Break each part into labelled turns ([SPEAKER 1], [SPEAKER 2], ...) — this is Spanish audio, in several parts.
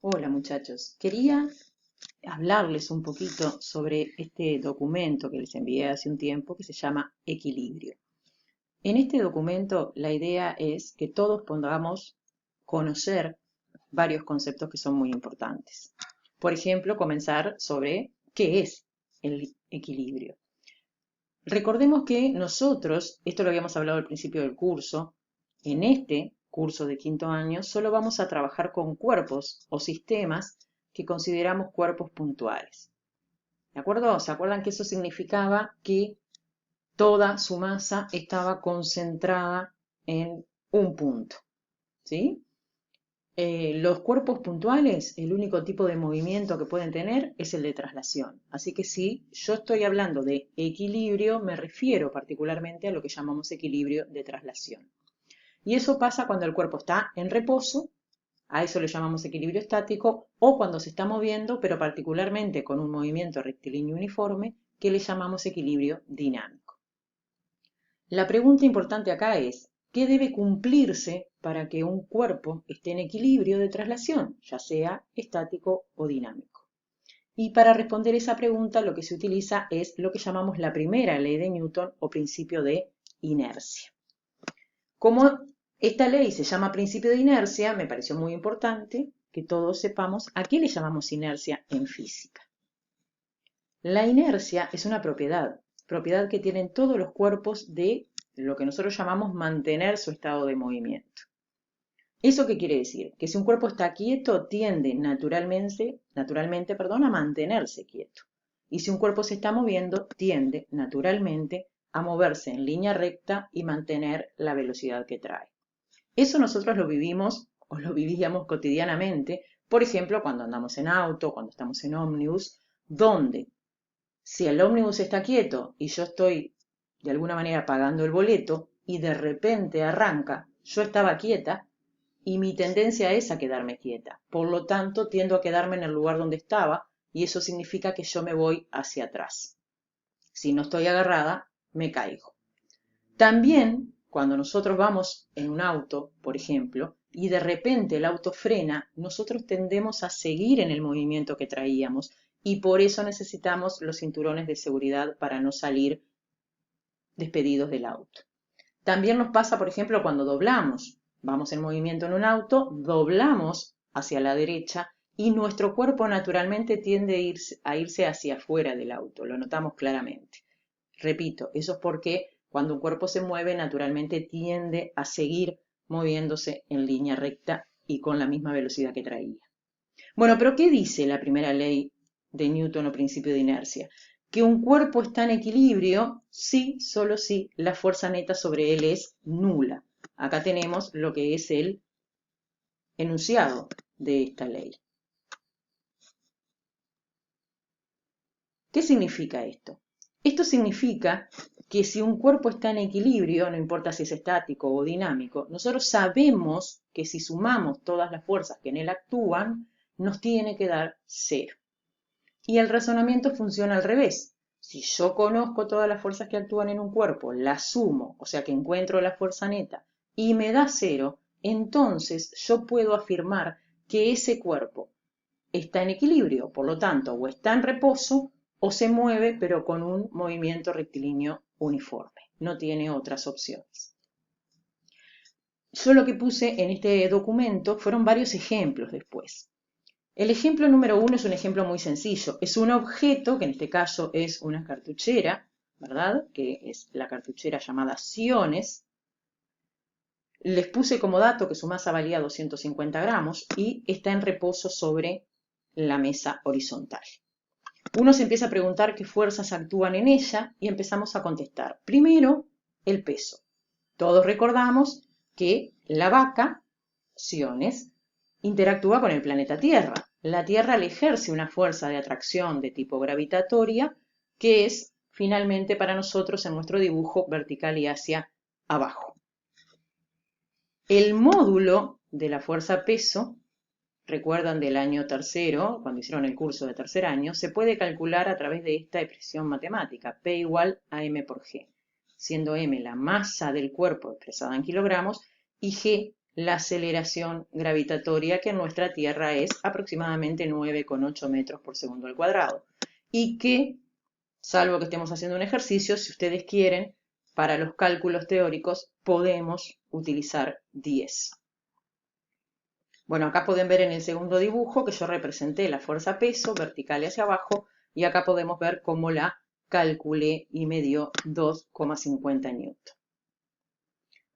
[SPEAKER 1] Hola muchachos, quería hablarles un poquito sobre este documento que les envié hace un tiempo que se llama Equilibrio. En este documento la idea es que todos podamos conocer varios conceptos que son muy importantes. Por ejemplo, comenzar sobre qué es el equilibrio. Recordemos que nosotros, esto lo habíamos hablado al principio del curso, en este curso de quinto año solo vamos a trabajar con cuerpos o sistemas que consideramos cuerpos puntuales. ¿De acuerdo? ¿Se acuerdan que eso significaba que toda su masa estaba concentrada en un punto? ¿Sí? Los cuerpos puntuales, el único tipo de movimiento que pueden tener es el de traslación. Así que si yo estoy hablando de equilibrio, me refiero particularmente a lo que llamamos equilibrio de traslación. Y eso pasa cuando el cuerpo está en reposo, a eso le llamamos equilibrio estático, o cuando se está moviendo, pero particularmente con un movimiento rectilíneo uniforme, que le llamamos equilibrio dinámico. La pregunta importante acá es, ¿qué debe cumplirse para que un cuerpo esté en equilibrio de traslación, ya sea estático o dinámico? Y para responder esa pregunta lo que se utiliza es lo que llamamos la primera ley de Newton o principio de inercia. Como esta ley se llama principio de inercia, me pareció muy importante que todos sepamos a qué le llamamos inercia en física. La inercia es una propiedad que tienen todos los cuerpos de lo que nosotros llamamos mantener su estado de movimiento. ¿Eso qué quiere decir? Que si un cuerpo está quieto, tiende naturalmente, a mantenerse quieto. Y si un cuerpo se está moviendo, tiende naturalmente a moverse en línea recta y mantener la velocidad que trae. Eso nosotros lo vivimos o lo vivíamos cotidianamente, por ejemplo, cuando andamos en auto, cuando estamos en ómnibus, donde si el ómnibus está quieto y yo estoy de alguna manera pagando el boleto y de repente arranca, yo estaba quieta y mi tendencia es a quedarme quieta. Por lo tanto, tiendo a quedarme en el lugar donde estaba y eso significa que yo me voy hacia atrás. Si no estoy agarrada, me caigo. También, cuando nosotros vamos en un auto, por ejemplo, y de repente el auto frena, nosotros tendemos a seguir en el movimiento que traíamos y por eso necesitamos los cinturones de seguridad para no salir despedidos del auto. También nos pasa, por ejemplo, cuando doblamos. Vamos en movimiento en un auto, doblamos hacia la derecha y nuestro cuerpo naturalmente tiende a irse hacia afuera del auto, lo notamos claramente. Repito, eso es porque cuando un cuerpo se mueve, naturalmente tiende a seguir moviéndose en línea recta y con la misma velocidad que traía. Bueno, pero ¿qué dice la primera ley de Newton o principio de inercia? Que un cuerpo está en equilibrio si, solo si, la fuerza neta sobre él es nula. Acá tenemos lo que es el enunciado de esta ley. ¿Qué significa esto? Esto significa que si un cuerpo está en equilibrio, no importa si es estático o dinámico, nosotros sabemos que si sumamos todas las fuerzas que en él actúan, nos tiene que dar cero. Y el razonamiento funciona al revés. Si yo conozco todas las fuerzas que actúan en un cuerpo, las sumo, o sea que encuentro la fuerza neta, y me da cero, entonces yo puedo afirmar que ese cuerpo está en equilibrio, por lo tanto, o está en reposo o se mueve, pero con un movimiento rectilíneo uniforme. No tiene otras opciones. Yo lo que puse en este documento fueron varios ejemplos después. El ejemplo número 1 es un ejemplo muy sencillo. Es un objeto, que en este caso es una cartuchera, ¿verdad? Que es la cartuchera llamada Siones. Les puse como dato que su masa valía 250 gramos y está en reposo sobre la mesa horizontal. Uno se empieza a preguntar qué fuerzas actúan en ella y empezamos a contestar. Primero, el peso. Todos recordamos que la vaca, Siones, interactúa con el planeta Tierra. La Tierra le ejerce una fuerza de atracción de tipo gravitatoria que es finalmente para nosotros en nuestro dibujo vertical y hacia abajo. El módulo de la fuerza peso, recuerdan del año tercero, cuando hicieron el curso de tercer año, se puede calcular a través de esta expresión matemática, P igual a m por g, siendo m la masa del cuerpo expresada en kilogramos y g la aceleración gravitatoria, que en nuestra Tierra es aproximadamente 9,8 metros por segundo al cuadrado. Y que, salvo que estemos haciendo un ejercicio, si ustedes quieren, para los cálculos teóricos podemos utilizar 10. Bueno, acá pueden ver en el segundo dibujo que yo representé la fuerza peso vertical y hacia abajo, y acá podemos ver cómo la calculé y me dio 2,50 newton.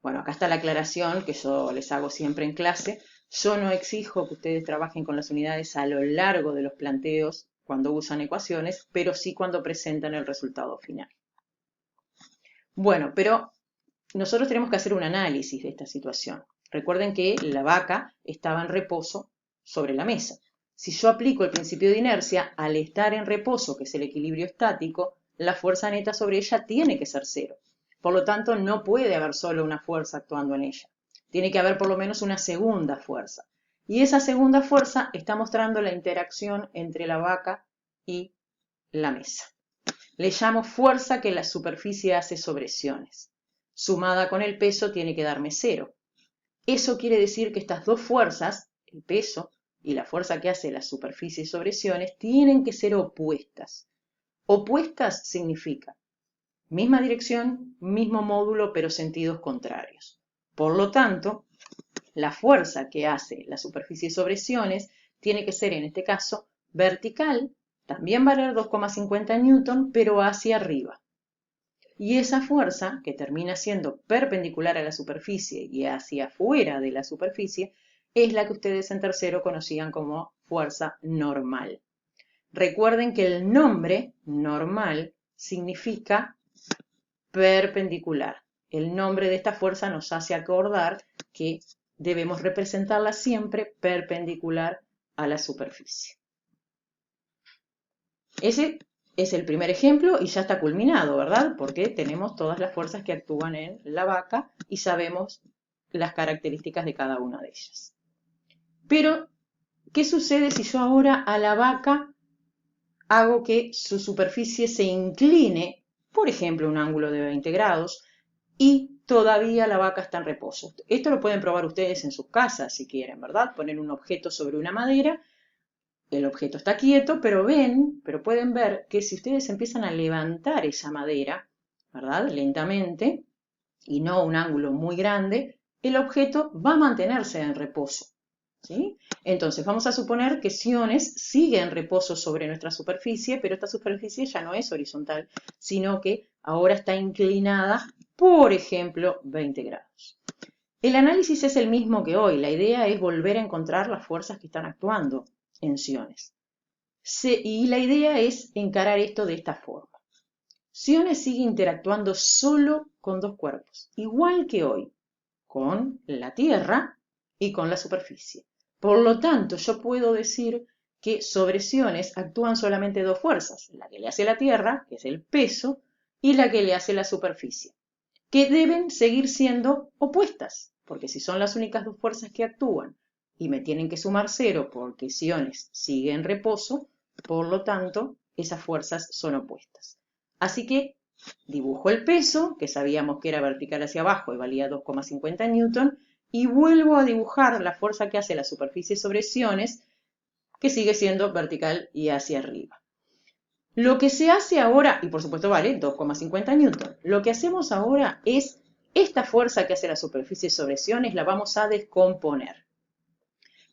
[SPEAKER 1] Bueno, acá está la aclaración que yo les hago siempre en clase. Yo no exijo que ustedes trabajen con las unidades a lo largo de los planteos cuando usan ecuaciones, pero sí cuando presentan el resultado final. Bueno, pero nosotros tenemos que hacer un análisis de esta situación. Recuerden que la vaca estaba en reposo sobre la mesa. Si yo aplico el principio de inercia, al estar en reposo, que es el equilibrio estático, la fuerza neta sobre ella tiene que ser cero. Por lo tanto, no puede haber solo una fuerza actuando en ella. Tiene que haber por lo menos una segunda fuerza. Y esa segunda fuerza está mostrando la interacción entre la vaca y la mesa. Le llamo fuerza que la superficie hace sobre Siones. Sumada con el peso tiene que darme 0. Eso quiere decir que estas dos fuerzas, el peso y la fuerza que hace la superficie sobre Siones, tienen que ser opuestas. Opuestas significa misma dirección, mismo módulo, pero sentidos contrarios. Por lo tanto, la fuerza que hace la superficie sobre Siones tiene que ser, en este caso, vertical, también valer 2,50 newton, pero hacia arriba. Y esa fuerza, que termina siendo perpendicular a la superficie y hacia afuera de la superficie, es la que ustedes en tercero conocían como fuerza normal. Recuerden que el nombre normal significa perpendicular. El nombre de esta fuerza nos hace acordar que debemos representarla siempre perpendicular a la superficie. Ese es el primer ejemplo y ya está culminado, ¿verdad? Porque tenemos todas las fuerzas que actúan en la vaca y sabemos las características de cada una de ellas. Pero, ¿qué sucede si yo ahora a la vaca hago que su superficie se incline, por ejemplo, un ángulo de 20 grados, y todavía la vaca está en reposo? Esto lo pueden probar ustedes en sus casas si quieren, ¿verdad? Poner un objeto sobre una madera. El objeto está quieto, pero pueden ver que si ustedes empiezan a levantar esa madera, ¿verdad? Lentamente, y no a un ángulo muy grande, el objeto va a mantenerse en reposo, ¿sí? Entonces, vamos a suponer que Siones sigue en reposo sobre nuestra superficie, pero esta superficie ya no es horizontal, sino que ahora está inclinada, por ejemplo, 20 grados. El análisis es el mismo que hoy. La idea es volver a encontrar las fuerzas que están actuando en Siones. Y la idea es encarar esto de esta forma. Siones sigue interactuando solo con dos cuerpos, igual que hoy, con la Tierra y con la superficie. Por lo tanto, yo puedo decir que sobre Siones actúan solamente dos fuerzas, la que le hace la Tierra, que es el peso, y la que le hace la superficie, que deben seguir siendo opuestas, porque si son las únicas dos fuerzas que actúan y me tienen que sumar 0 porque Siones sigue en reposo, por lo tanto, esas fuerzas son opuestas. Así que dibujo el peso, que sabíamos que era vertical hacia abajo y valía 2,50 newton, y vuelvo a dibujar la fuerza que hace la superficie sobre Siones, que sigue siendo vertical y hacia arriba. Lo que se hace ahora, y por supuesto vale 2,50 newton, lo que hacemos ahora es esta fuerza que hace la superficie sobre Siones la vamos a descomponer.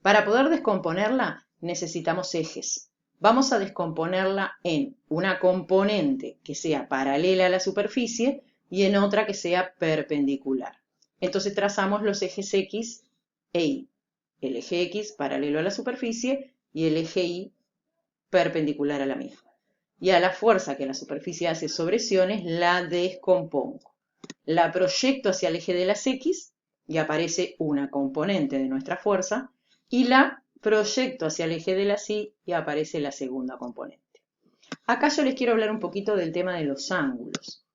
[SPEAKER 1] Para poder descomponerla necesitamos ejes. Vamos a descomponerla en una componente que sea paralela a la superficie y en otra que sea perpendicular. Entonces trazamos los ejes X e Y. El eje X paralelo a la superficie y el eje Y perpendicular a la misma. Y a la fuerza que la superficie hace sobre Siones la descompongo. La proyecto hacia el eje de las X y aparece una componente de nuestra fuerza, y la proyecto hacia el eje de las Y y aparece la segunda componente. Acá yo les quiero hablar un poquito del tema de los ángulos.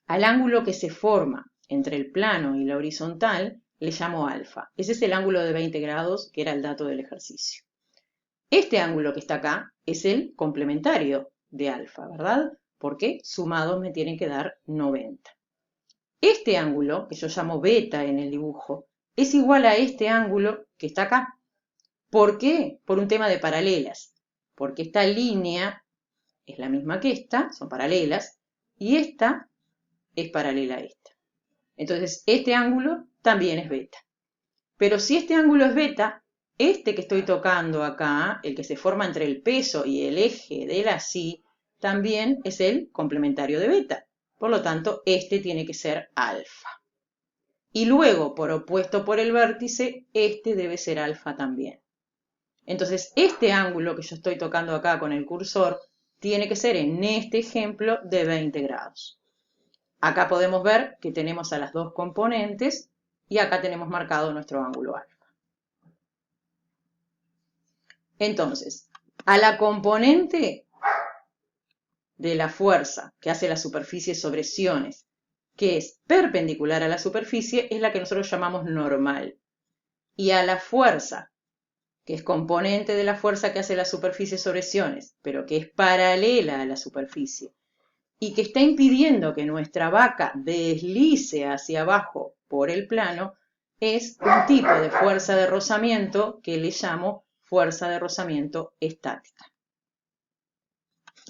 [SPEAKER 1] Al ángulo que se forma entre el plano y la horizontal le llamo alfa. Ese es el ángulo de 20 grados que era el dato del ejercicio. Este ángulo que está acá es el complementario de alfa, ¿verdad? Porque sumados me tienen que dar 90. Este ángulo, que yo llamo beta en el dibujo, es igual a este ángulo que está acá. ¿Por qué? Por un tema de paralelas. Porque esta línea es la misma que esta, son paralelas, y esta es paralela a esta. Entonces, este ángulo también es beta. Pero si este ángulo es beta, este que estoy tocando acá, el que se forma entre el peso y el eje de la así, también es el complementario de beta. Por lo tanto, este tiene que ser alfa. Y luego, por opuesto por el vértice, este debe ser alfa también. Entonces, este ángulo que yo estoy tocando acá con el cursor tiene que ser en este ejemplo de 20 grados. Acá podemos ver que tenemos a las dos componentes y acá tenemos marcado nuestro ángulo alfa. Entonces, a la componente de la fuerza que hace la superficie sobre siones, que es perpendicular a la superficie, es la que nosotros llamamos normal. Y a la fuerza, que es componente de la fuerza que hace la superficie sobre siones, pero que es paralela a la superficie, y que está impidiendo que nuestra vaca deslice hacia abajo por el plano, es un tipo de fuerza de rozamiento que le llamo fuerza de rozamiento estática.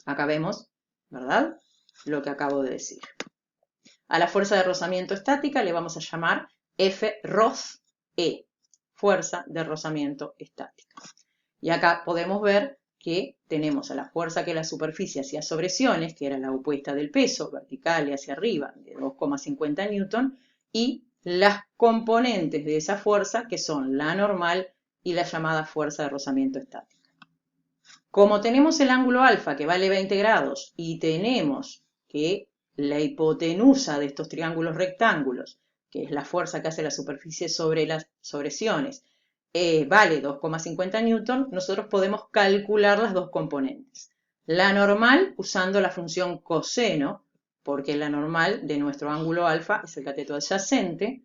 [SPEAKER 1] Acá vemos, ¿verdad?, lo que acabo de decir. A la fuerza de rozamiento estática le vamos a llamar F-ROZ-E, fuerza de rozamiento estática. Y acá podemos ver que tenemos a la fuerza que la superficie hacía sobre siones, que era la opuesta del peso, vertical y hacia arriba, de 2,50 newton, y las componentes de esa fuerza, que son la normal y la llamada fuerza de rozamiento estática. Como tenemos el ángulo alfa, que vale 20 grados, y tenemos que la hipotenusa de estos triángulos rectángulos, que es la fuerza que hace la superficie sobre siones, vale 2,50 newton, nosotros podemos calcular las dos componentes. La normal usando la función coseno, porque la normal de nuestro ángulo alfa es el cateto adyacente,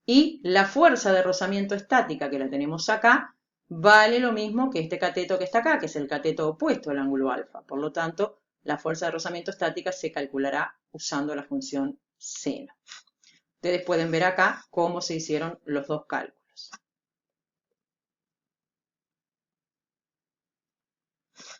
[SPEAKER 1] y la fuerza de rozamiento estática, que la tenemos acá, vale lo mismo que este cateto que está acá, que es el cateto opuesto al ángulo alfa. Por lo tanto, la fuerza de rozamiento estática se calculará usando la función seno. Ustedes pueden ver acá cómo se hicieron los dos cálculos.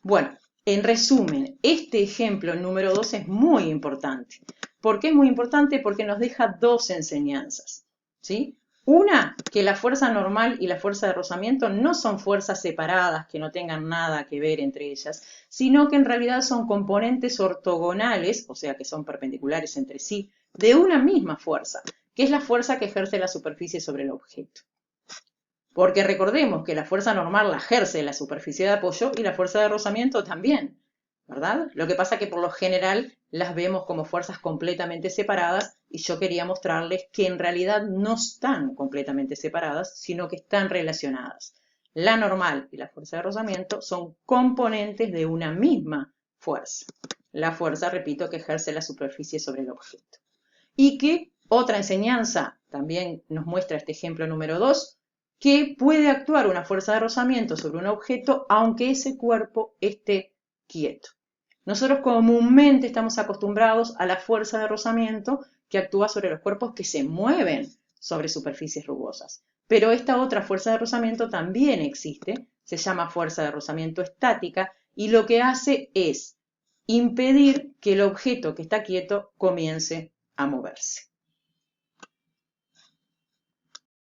[SPEAKER 1] Bueno, en resumen, este ejemplo número 2 es muy importante. ¿Por qué es muy importante? Porque nos deja dos enseñanzas, ¿sí? Una, que la fuerza normal y la fuerza de rozamiento no son fuerzas separadas que no tengan nada que ver entre ellas, sino que en realidad son componentes ortogonales, o sea que son perpendiculares entre sí, de una misma fuerza, que es la fuerza que ejerce la superficie sobre el objeto. Porque recordemos que la fuerza normal la ejerce la superficie de apoyo y la fuerza de rozamiento también, ¿verdad? Lo que pasa es que por lo general las vemos como fuerzas completamente separadas y yo quería mostrarles que en realidad no están completamente separadas, sino que están relacionadas. La normal y la fuerza de rozamiento son componentes de una misma fuerza. La fuerza, repito, que ejerce la superficie sobre el objeto. Y que otra enseñanza también nos muestra este ejemplo número 2, que puede actuar una fuerza de rozamiento sobre un objeto aunque ese cuerpo esté quieto. Nosotros comúnmente estamos acostumbrados a la fuerza de rozamiento que actúa sobre los cuerpos que se mueven sobre superficies rugosas. Pero esta otra fuerza de rozamiento también existe, se llama fuerza de rozamiento estática, y lo que hace es impedir que el objeto que está quieto comience a moverse.